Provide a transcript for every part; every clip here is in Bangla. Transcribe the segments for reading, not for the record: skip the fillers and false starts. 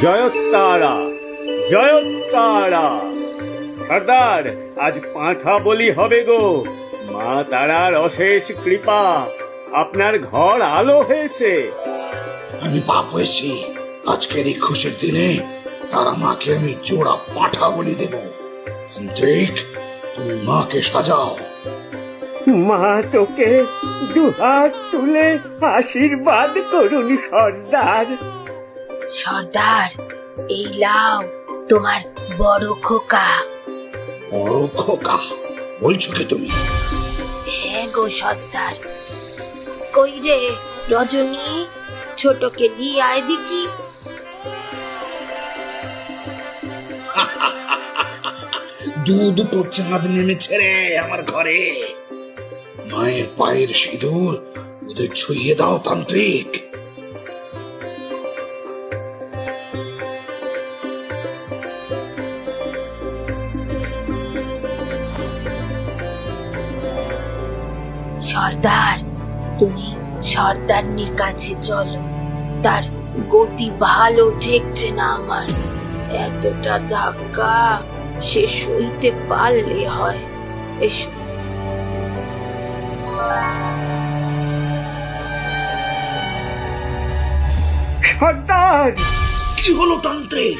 জয়তারা, জয়তারা। সর্দার, আজ পাঁঠা বলি হবে গো। মা তারার অশেষ কৃপা, আপনার ঘর আলো হয়েছে। আমি পাপ হয়েছি। আজকের এই খুশির দিনে তারা মাকে আমি জোড়া পাঠা বলি দেব। তান্ত্রিক, তুমি মাকে সাজাও। মা তোকে দুহাত তুলে আশীর্বাদ করুন সর্দার। সর্দার, এই লাও তোমার বড় খোকা। বড় খোকা বলছো কি তুমি? হ্যাঁ গো সর্দার। কই রে রজনী, ছোটকে নিয়ে আয় দেখি। দুটো চাঁদ নেমেছে রে আমার ঘরে। মায়ের পায়ের সিঁদুর ওদের ছুঁয়ে দাও তান্ত্রিক। সর্দার, তুমি সর্দারনির কাছে চলো। তার গতি ভালো ঠেকছে না আমার। এতটা ধাক্কা সে সইতে পারলে হয়। এসো। সর্দার, কি হলো তান্ত্রিক?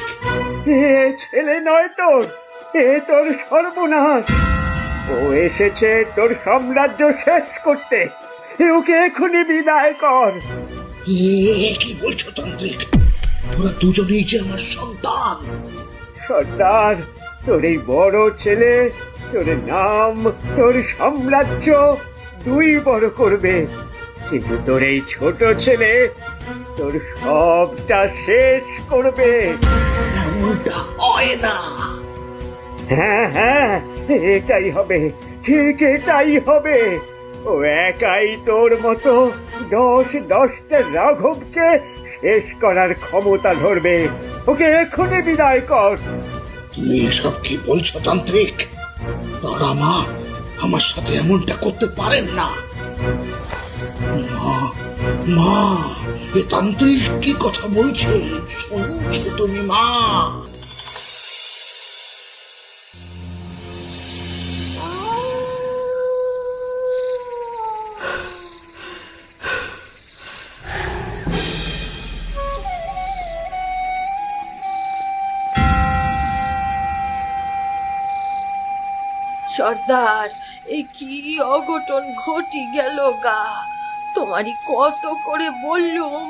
এ ছেলে নয় তোর, এ তোর সর্বনাশ। ও এসেছে তোর সাম্রাজ্য শেষ করতে। ওকে এখনই বিদায় কর। কি বলছো তান্ত্রিক? ওরা দুজনেই যে আমার সন্তান। সর্দার, তোর এই বড় ছেলে তোর নাম, তোর সাম্রাজ্য দুই বড় করবে, কিন্তু তোর এই ছোট ছেলে তোর সবটা শেষ করবে। এমনটা হয় না। হ্যাঁ হ্যাঁ, এটাই হবে, ঠিক এটাই হবে। ও একাই তোর মতো 10-10টা রাঘবকে শেষ করার ক্ষমতা ধরবে। ওকে এখনই বিদায় কর। তুমি এসব কি বলছো তান্ত্রিক? তারা মা আমার সাথে এমনটা করতে পারেন না। মা, মা, এ তান্ত্রিক কি কথা বলছে শুনছো তুমি মা? সর্দার, এ কি অঘটন ঘটি গেল গা। তোমারই কত করে বললুম